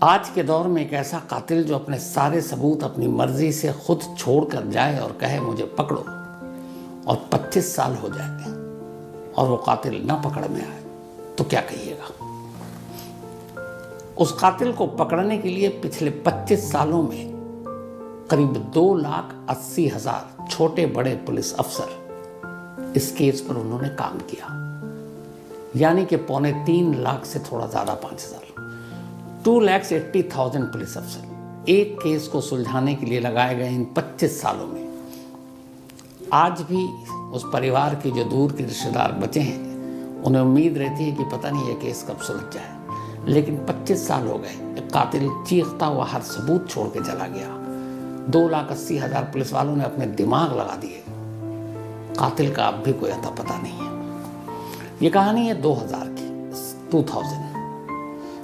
आज के दौर में एक ऐसा कातिल जो अपने सारे सबूत अपनी मर्जी से खुद छोड़कर जाए और कहे मुझे पकड़ो, और 25 साल हो जाए और वो कातिल ना पकड़ में आए, तो क्या कहिएगा। उस कातिल को पकड़ने के लिए पिछले 25 सालों में करीब 2,80,000 छोटे बड़े पुलिस अफसर इस केस पर उन्होंने काम किया, यानी कि 2.25 लाख से थोड़ा ज़्यादा 5,000, 2,80,000 पुलिस अफसर एक केस को सुलझाने के लिए लगाए गए इन 25 सालों में। आज भी उस परिवार के जो दूर के रिश्तेदार बचे हैं, उन्हें उम्मीद रहती है कि पता नहीं ये केस कब सुलझ जाए, लेकिन 25 साल हो गए। कातिल चीखता हुआ हर सबूत छोड़ के चला गया। 2,80,000 पुलिस वालों ने अपने दिमाग लगा दिए, कातिल का अब भी कोई अता पता नहीं है। ये कहानी है 2000 की, 2000,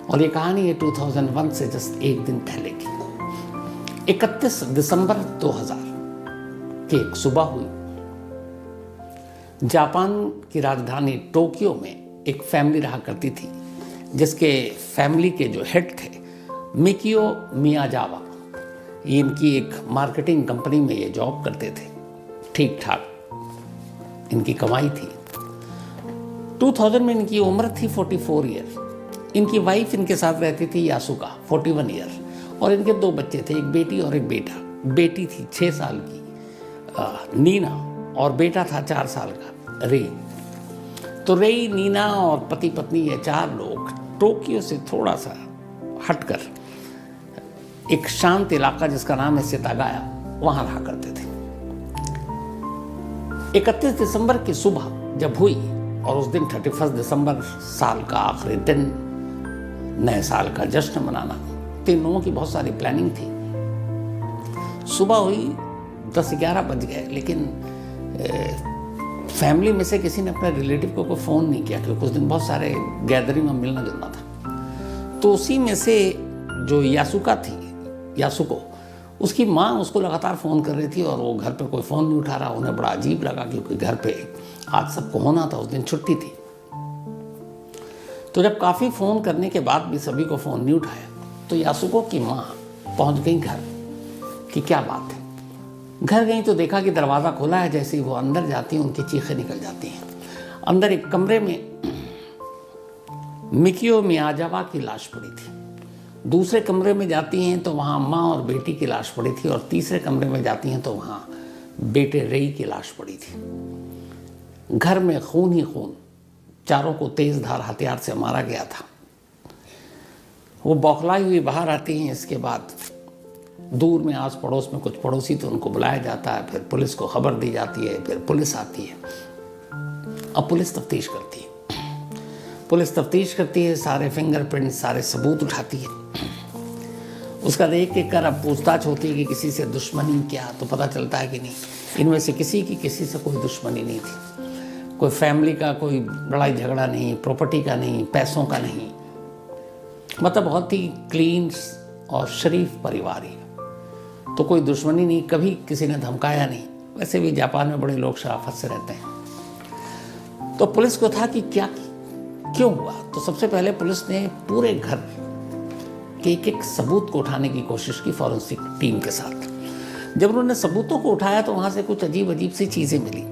और ये कहानी है 2001 से जस्ट एक दिन पहले की। 31 दिसंबर 2000 की एक सुबह हुई। जापान की राजधानी टोक्यो में एक फैमिली रहा करती थी, जिसके फैमिली के जो हेड थे मिकियो मियाजावा, ये इनकी एक मार्केटिंग कंपनी में ये जॉब करते थे। ठीक ठाक इनकी कमाई थी। 2000 में इनकी उम्र थी 44 ईयर। इनकी वाइफ इनके साथ रहती थी यासुका, 41 ईयर, और इनके 2 बच्चे थे, एक बेटी और एक बेटा। बेटी थी 6 साल की नीना, और बेटा था 4 साल का रे। तो रे, नीना और पति पत्नी ये 4 लोग टोक्यो से थोड़ा सा हटकर एक शांत इलाका जिसका नाम है सितागाया, वहां रहा करते थे। 31 दिसंबर की सुबह जब हुई, और उस दिन 31 दिसंबर साल का आखिरी दिन, नए साल का जश्न मनाना, 3 लोगों की बहुत सारी प्लानिंग थी। सुबह हुई, 10-11 बज गए, लेकिन फैमिली में से किसी ने अपने रिलेटिव को कोई फ़ोन नहीं किया, क्योंकि उस दिन बहुत सारे गैदरिंग में मिलना जुलना था। तो उसी में से जो यासुको, उसकी माँ उसको लगातार फ़ोन कर रही थी, और वो घर पे कोई फ़ोन नहीं उठा रहा। उन्हें बड़ा अजीब लगा, क्योंकि घर पे आज सबको होना था, उस दिन छुट्टी थी। तो जब काफ़ी फ़ोन करने के बाद भी सभी को फ़ोन नहीं उठाया, तो यासुको की माँ पहुँच गई घर कि क्या बात है। घर गई तो देखा कि दरवाज़ा खुला है। जैसे ही वो अंदर जाती हैं, उनकी चीखें निकल जाती हैं। अंदर एक कमरे में मिकियो मियाजावा की लाश पड़ी थी। दूसरे कमरे में जाती हैं तो वहाँ माँ और बेटी की लाश पड़ी थी, और तीसरे कमरे में जाती हैं तो वहाँ बेटे रेई की लाश पड़ी थी। घर में खून ही खून, चारों को तेज धार हथियार से मारा गया था। वो बौखलाई हुई बाहर आती हैं। इसके बाद दूर में आस पड़ोस में कुछ पड़ोसी थे, उनको बुलाया जाता है, फिर पुलिस को खबर दी जाती है, फिर पुलिस आती है। अब पुलिस तफ्तीश करती है, सारे फिंगरप्रिंट, सारे सबूत उठाती है। उसका देख के कर अब पूछताछ होती है कि किसी से दुश्मनी क्या, तो पता चलता है कि नहीं, इनमें से किसी से कोई दुश्मनी नहीं थी। कोई फैमिली का कोई लड़ाई झगड़ा नहीं, प्रॉपर्टी का नहीं, पैसों का नहीं, मतलब बहुत ही क्लीन और शरीफ परिवार ही। तो कोई दुश्मनी नहीं, कभी किसी ने धमकाया नहीं। वैसे भी जापान में बड़े लोग शराफत से रहते हैं। तो पुलिस को था कि क्यों हुआ। तो सबसे पहले पुलिस ने पूरे घर के एक सबूत को उठाने की कोशिश की फॉरेंसिक टीम के साथ। जब उन्होंने सबूतों को उठाया तो वहाँ से कुछ अजीब सी चीज़ें मिली,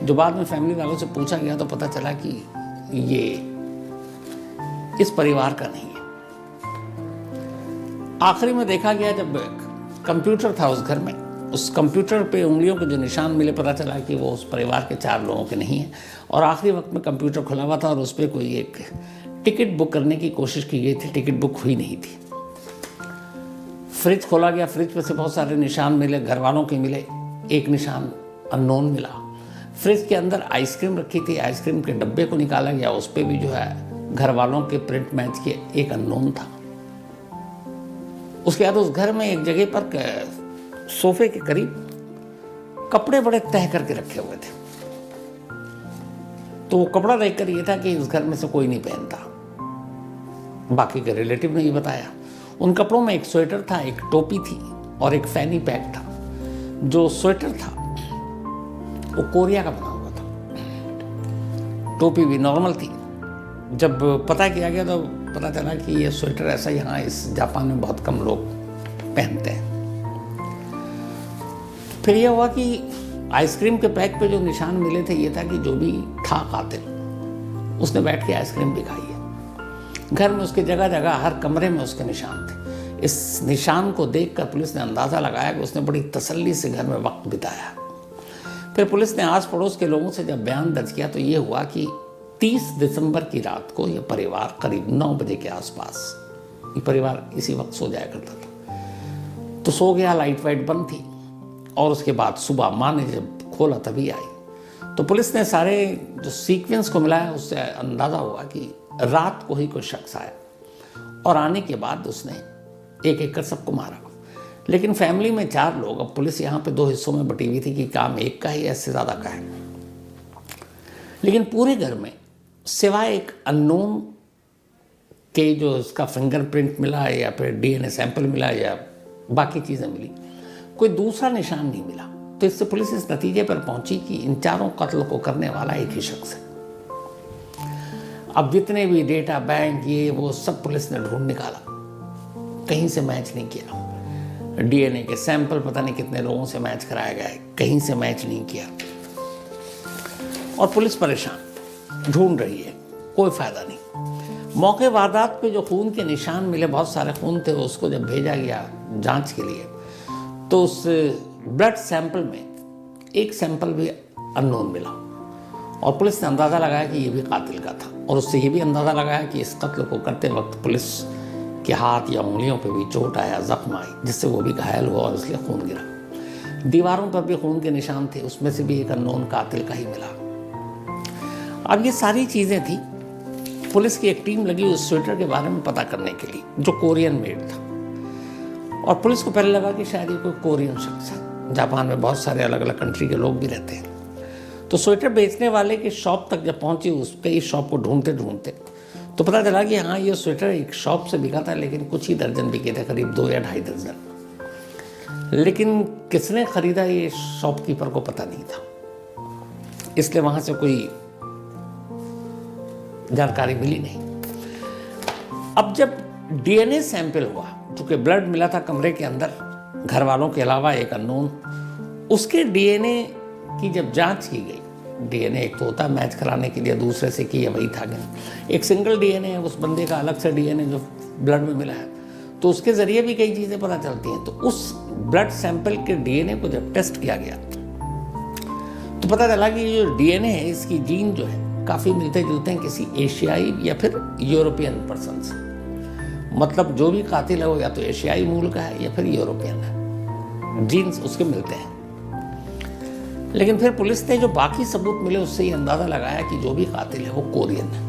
जो बाद में फैमिली वालों से पूछा गया तो पता चला कि ये इस परिवार का नहीं है। आखिरी में देखा गया, जब कंप्यूटर था उस घर में, उस कंप्यूटर पे उंगलियों के जो निशान मिले, पता चला कि वो उस परिवार के 4 लोगों के नहीं हैं। और आखिरी वक्त में कंप्यूटर खुला हुआ था, और उस पर कोई एक टिकट बुक करने की कोशिश की गई थी, टिकट बुक हुई नहीं थी। फ्रिज खोला गया, फ्रिज पे से बहुत सारे निशान मिले, घर वालों के मिले, एक निशान अननोन मिला। फ्रिज के अंदर आइसक्रीम रखी थी, आइसक्रीम के डब्बे को निकाला गया, उस पर भी जो है घर वालों के प्रिंट मैच के एक अननोन था। उसके बाद उस घर में एक जगह पर सोफे के करीब कपड़े बड़े तह करके रखे हुए थे। तो वो कपड़ा देखकर ये था कि इस घर में से कोई नहीं पहनता। बाकी के रिलेटिव ने ये बताया। उन कपड़ों में एक स्वेटर था, एक टोपी थी, और एक फैनी पैक था। जो स्वेटर था वो कोरिया का बना हुआ था, टोपी भी नॉर्मल थी। जब पता किया गया तो पता चला कि ये स्वेटर ऐसा यहाँ इस जापान में बहुत कम लोग पहनते हैं। फिर यह हुआ कि आइसक्रीम के पैक पे जो निशान मिले थे ये था कि जो भी था कातिल उसने बैठ के आइसक्रीम भी खाई है। घर में उसके जगह जगह हर कमरे में उसके निशान थे। इस निशान को देखकर पुलिस ने अंदाज़ा लगाया कि उसने बड़ी तसल्ली से घर में वक्त बिताया। फिर पुलिस ने आस पड़ोस के लोगों से जब बयान दर्ज किया तो ये हुआ कि 30 दिसंबर की रात को यह परिवार करीब 9 बजे के आसपास, ये परिवार इसी वक्त सो जाया करता था, तो सो गया, लाइट वाइट बंद थी। और उसके बाद सुबह माँ ने जब खोला तभी आई। तो पुलिस ने सारे जो सीक्वेंस को मिलाया उससे अंदाज़ा हुआ कि रात को ही कोई शख्स आया और आने के बाद उसने एक एक कर सबको मारा। लेकिन फैमिली में 4 लोग, अब पुलिस यहाँ पे 2 हिस्सों में बटी हुई थी कि काम एक का ही ऐसे ज़्यादा का है। लेकिन पूरे घर में सिवाय एक अननोन के जो उसका फिंगरप्रिंट मिला या फिर डीएनए सैंपल मिला या बाकी चीज़ें मिली, कोई दूसरा निशान नहीं मिला। तो इससे पुलिस इस नतीजे पर पहुंची कि इन 4 कत्ल को करने वाला एक ही शख्स है। अब जितने भी डेटा बैंक ये वो सब पुलिस ने ढूंढ निकाला, कहीं से मैच नहीं किया। डीएनए के सैंपल पता नहीं कितने लोगों से मैच कराया गया है, कहीं से मैच नहीं किया। और पुलिस परेशान ढूंढ रही है, कोई फायदा नहीं। मौके वारदात पे जो खून के निशान मिले, बहुत सारे खून थे, उसको जब भेजा गया जांच के लिए तो उस ब्लड सैंपल में एक सैंपल भी अननोन मिला और पुलिस ने अंदाज़ा लगाया कि ये भी कातिल का था। और उससे ये भी अंदाज़ा लगाया कि इस कत्ल को करते वक्त पुलिस के हाथ या उंगलियों पे भी चोट आया, जख्म आई, जिससे वो भी घायल हुआ और इसलिए खून गिरा। दीवारों पर भी खून के निशान थे, उसमें से भी एक अननोन कातिल का ही मिला। अब ये सारी चीज़ें थी। पुलिस की एक टीम लगी उस स्वेटर के बारे में पता करने के लिए जो कोरियन मेड था। और पुलिस को पहले लगा कि शायद ये कोई कोरियन शख्स है। जापान में बहुत सारे अलग अलग कंट्री के लोग भी रहते हैं। तो स्वेटर बेचने वाले की शॉप तक जब पहुंची, उस पे इस शॉप को ढूंढते ढूंढते तो पता चला कि हाँ, ये स्वेटर एक शॉप से बिका था, लेकिन कुछ ही दर्जन बिके थे, करीब 2 या 2.5 दर्जन। लेकिन किसने खरीदा ये शॉपकीपर को पता नहीं था, इसलिए वहां से कोई जानकारी मिली नहीं। अब जब डीएनए सैंपल हुआ, चूंकि ब्लड मिला था कमरे के अंदर घर वालों के अलावा एक अननोन, उसके डीएनए की जब जांच की गई, डीएनए एक तो होता है मैच कराने के लिए, दूसरे से कि वही था कि एक सिंगल डीएनए है उस बंदे का, अलग से डीएनए जो ब्लड में मिला है, तो उसके जरिए भी कई चीज़ें पता चलती हैं। तो उस ब्लड सैंपल के डीएनए को जब टेस्ट किया गया तो पता चला कि जो डीएनए है इसकी जीन जो है काफ़ी मिलते जुलते हैं किसी एशियाई या फिर यूरोपियन पर्सन से। मतलब जो भी कातिल है वो या तो एशियाई मूल का है या फिर यूरोपियन है, जीन्स उसके मिलते हैं। लेकिन फिर पुलिस ने जो बाकी सबूत मिले उससे ही अंदाज़ा लगाया कि जो भी कातिल है वो कोरियन है।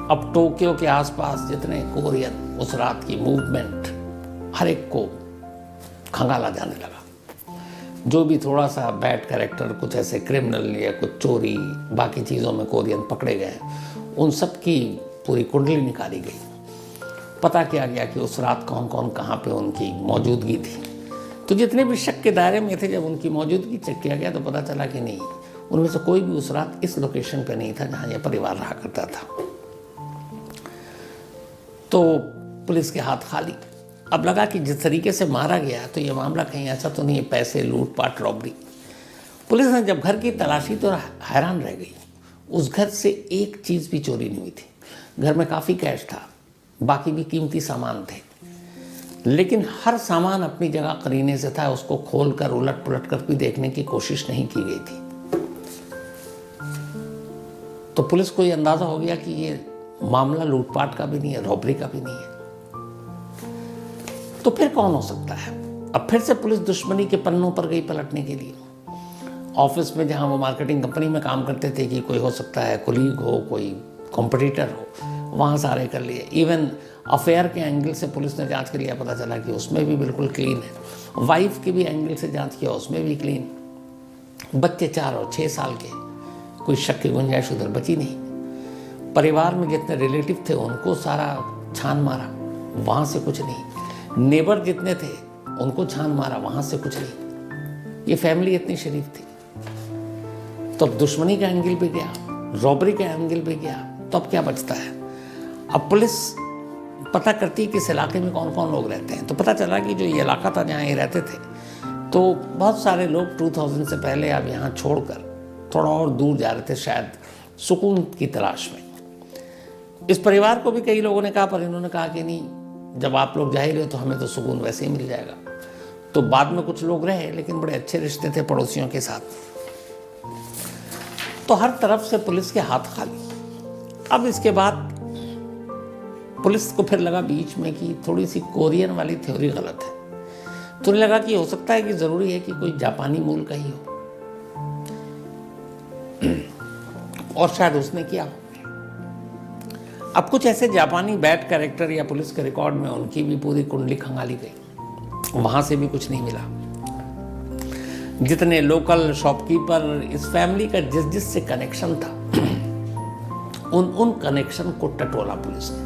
अब टोक्यो के आसपास जितने कोरियन, उस रात की मूवमेंट हर एक को खंगाला जाने लगा। जो भी थोड़ा सा बैड कैरेक्टर, कुछ ऐसे क्रिमिनल या कुछ चोरी बाकी चीज़ों में कोरियन पकड़े गए, उन सब की पूरी कुंडली निकाली गई। पता किया गया कि उस रात कौन कौन कहाँ पे उनकी मौजूदगी थी। तो जितने भी शक के दायरे में थे, जब उनकी मौजूदगी चेक किया गया तो पता चला कि नहीं, उनमें से कोई भी उस रात इस लोकेशन पे नहीं था जहाँ यह परिवार रहा करता था। तो पुलिस के हाथ खाली। अब लगा कि जिस तरीके से मारा गया तो ये मामला कहीं ऐसा तो नहीं है पैसे, लूटपाट, रॉबरी। पुलिस ने जब घर की तलाशी तो हैरान रह गई। उस घर से एक चीज़ भी चोरी नहीं हुई थी। घर में काफ़ी कैश था, बाकी भी कीमती सामान थे, लेकिन हर सामान अपनी जगह करीने से था। उसको खोल कर उलट पुलट कर भी देखने की कोशिश नहीं की गई थी। तो पुलिस को ये अंदाज़ा हो गया कि ये मामला लूटपाट का भी नहीं है, रॉबरी का भी नहीं है। तो फिर कौन हो सकता है? अब फिर से पुलिस दुश्मनी के पन्नों पर गई पलटने के लिए। ऑफिस में जहां वो मार्केटिंग कंपनी में काम करते थे कि कोई हो सकता है कोलीग हो, कोई कॉम्पिटिटर हो, वहाँ सारे कर लिए। इवन अफेयर के एंगल से पुलिस ने जांच कर लिया, पता चला कि उसमें भी बिल्कुल क्लीन है। वाइफ के भी एंगल से जांच किया, उसमें भी क्लीन। बच्चे 4 और 6 साल के, कोई शक की गुंजाइश उधर बची नहीं। परिवार में जितने रिलेटिव थे उनको सारा छान मारा, वहाँ से कुछ नहीं। नेबर जितने थे उनको छान मारा, वहाँ से कुछ नहीं। ये फैमिली इतनी शरीफ थी। तो अब दुश्मनी का एंगल भी गया, रॉबरी का एंगल भी गया, तो अब क्या बचता है? अब पुलिस पता करती है कि इस इलाके में कौन कौन लोग रहते हैं। तो पता चला कि जो ये इलाका था जहाँ ये रहते थे, तो बहुत सारे लोग 2000 से पहले अब यहाँ छोड़कर थोड़ा और दूर जा रहे थे, शायद सुकून की तलाश में। इस परिवार को भी कई लोगों ने कहा, पर इन्होंने कहा कि नहीं, जब आप लोग जा ही रहे हो तो हमें तो सुकून वैसे ही मिल जाएगा। तो बाद में कुछ लोग रहे, लेकिन बड़े अच्छे रिश्ते थे पड़ोसियों के साथ। तो हर तरफ से पुलिस के हाथ खाली। अब इसके बाद पुलिस को फिर लगा बीच में कि थोड़ी सी कोरियन वाली थ्योरी गलत है। तो लगा कि हो सकता है कि ज़रूरी है कि कोई जापानी मूल का ही हो, और शायद उसने किया। अब कुछ ऐसे जापानी बैड कैरेक्टर या पुलिस के रिकॉर्ड में उनकी भी पूरी कुंडली खंगाली गई, वहां से भी कुछ नहीं मिला। जितने लोकल शॉपकीपर, इस फैमिली का जिस जिस से कनेक्शन था, उन कनेक्शन को टटोला पुलिस ने।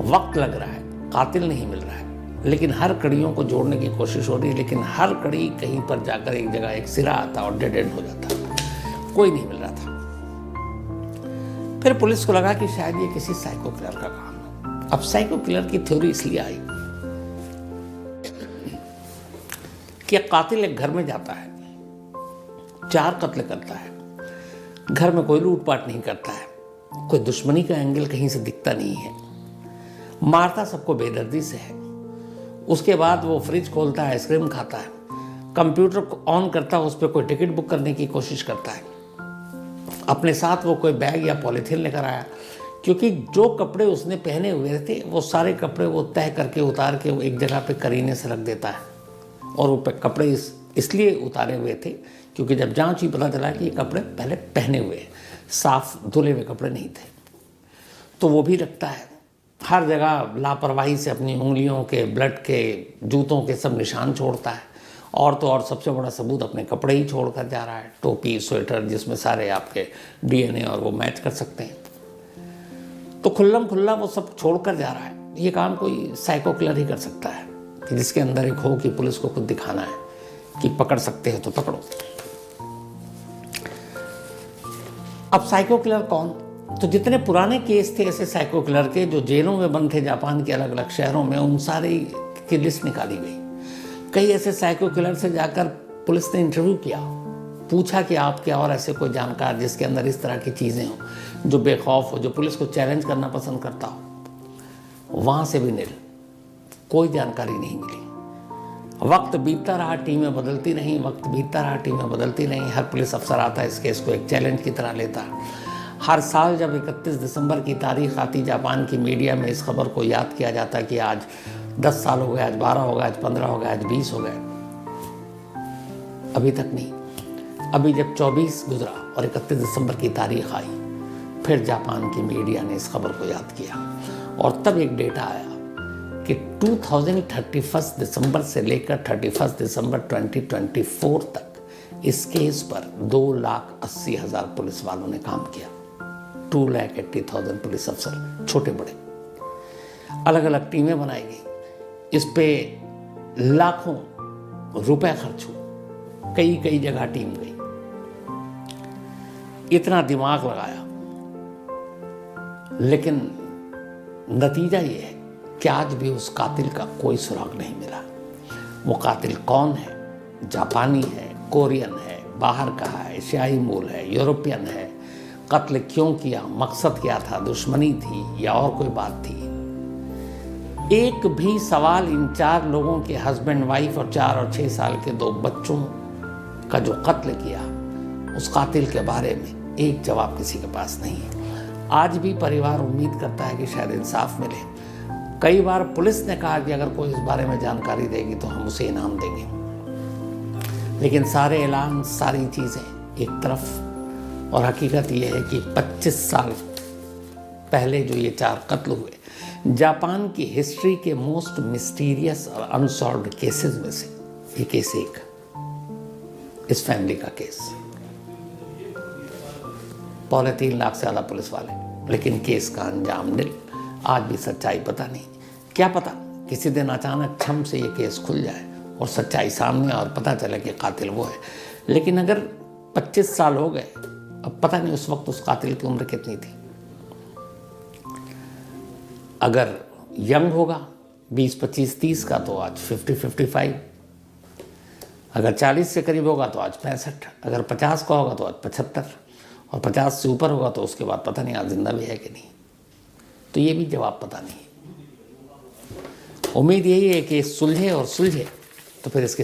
वक्त लग रहा है, कातिल नहीं मिल रहा है, लेकिन हर कड़ियों को जोड़ने की कोशिश हो रही है, लेकिन हर कड़ी कहीं पर जाकर एक जगह एक सिरा आता और डेड एंड हो जाता, कोई नहीं मिल रहा था। फिर पुलिस को लगा कि शायद ये किसी साइको किलर का काम है। अब साइको किलर की थ्योरी इसलिए आई कि कातिल एक घर में जाता है, 4 कत्ल करता है, घर में कोई लूटपाट नहीं करता है, कोई दुश्मनी का एंगल कहीं से दिखता नहीं है, मारता सबको बेदर्दी से है। उसके बाद वो फ्रिज खोलता है, आइसक्रीम खाता है, कंप्यूटर को ऑन करता है, उस पर कोई टिकट बुक करने की कोशिश करता है। अपने साथ वो कोई बैग या पॉलीथीन लेकर आया, क्योंकि जो कपड़े उसने पहने हुए थे वो सारे कपड़े वो तय करके उतार के वो एक जगह पे करीने से रख देता है। और वो कपड़े इसलिए उतारे हुए थे क्योंकि जब जांच हुई पता चला कि ये कपड़े पहले पहने हुए, साफ धुले हुए कपड़े नहीं थे। तो वो भी रखता है। हर जगह लापरवाही से अपनी उंगलियों के, ब्लड के, जूतों के सब निशान छोड़ता है। और तो और सबसे बड़ा सबूत अपने कपड़े ही छोड़कर जा रहा है, टोपी, स्वेटर, जिसमें सारे आपके डीएनए और वो मैच कर सकते हैं। तो खुल्लम खुल्ला वो सब छोड़कर जा रहा है। ये काम कोई साइको किलर ही कर सकता है, कि जिसके अंदर एक हो कि पुलिस को खुद दिखाना है कि पकड़ सकते हो तो पकड़ो। अब साइको किलर कौन? तो जितने पुराने केस थे ऐसे साइको किलर के जो जेलों में बंद थे जापान के अलग अलग शहरों में, उन सारे की लिस्ट निकाली गई। कई ऐसे साइको किलर से जाकर पुलिस ने इंटरव्यू किया, पूछा कि आप क्या और ऐसे कोई जानकार जिसके अंदर इस तरह की चीज़ें हों, जो बेखौफ हो, जो पुलिस को चैलेंज करना पसंद करता हो। वहाँ से भी नील, कोई जानकारी नहीं मिली। वक्त बीतता रहा, टीमें बदलती नहीं, वक्त बीतता रहा, टीमें बदलती नहीं। हर पुलिस अफसर आता इस केस को एक चैलेंज की तरह लेता। हर साल जब 31 दिसंबर की तारीख आती, जापान की मीडिया में इस खबर को याद किया जाता कि आज 10 साल हो गए, आज 12 हो गए, आज 15 हो गए, आज 20 हो गए। अभी तक नहीं। अभी जब 24 गुजरा और 31 दिसंबर की तारीख आई, फिर जापान की मीडिया ने इस खबर को याद किया और तब एक डेटा आया कि 2031 दिसंबर से लेकर 31 दिसंबर 2024 तक इस केस पर 2,80,000 पुलिस वालों ने काम किया। 2,80,000 पुलिस अफसर, छोटे बड़े, अलग अलग टीमें बनाई गई। इस पे लाखों रुपए खर्च हुए, कई कई जगह टीम गई, इतना दिमाग लगाया, लेकिन नतीजा ये है कि आज भी उस कातिल का कोई सुराग नहीं मिला। वो कातिल कौन है? जापानी है, कोरियन है, बाहर का है, एशियाई मूल है, यूरोपियन है। कत्ल क्यों किया, मकसद क्या था, दुश्मनी थी या और कोई बात थी? एक भी सवाल इन 4 लोगों के हस्बैंड वाइफ और 4 और 6 साल के 2 बच्चों का जो कत्ल किया, उस कातिल के बारे में एक जवाब किसी के पास नहीं है। आज भी परिवार उम्मीद करता है कि शायद इंसाफ मिले। कई बार पुलिस ने कहा कि अगर कोई इस बारे में जानकारी देगी तो हम उसे इनाम देंगे, लेकिन सारे ऐलान, सारी चीज़ें एक तरफ, और हकीकत यह है कि 25 साल पहले जो ये 4 कत्ल हुए, जापान की हिस्ट्री के मोस्ट मिस्टीरियस और अनसॉल्व्ड केसेस में से ये केस एक, इस फैमिली का केस। 3.25 लाख से ज़्यादा पुलिस वाले, लेकिन केस का अंजाम नील। आज भी सच्चाई पता नहीं। क्या पता किसी दिन अचानक छम से ये केस खुल जाए और सच्चाई सामने और पता चले कि कातिल वो है। लेकिन अगर 25 साल हो गए, अब पता नहीं उस वक्त उस कातिल की उम्र कितनी थी। अगर यंग होगा 20, 25, 30 का तो आज 50, 55, अगर 40 से करीब होगा तो आज 65, अगर 50 का होगा तो आज 75, और 50 से ऊपर होगा तो उसके बाद पता नहीं आज जिंदा भी है कि नहीं। तो ये भी जवाब पता नहीं। उम्मीद यही है कि सुलझे और सुलझे तो फिर इसके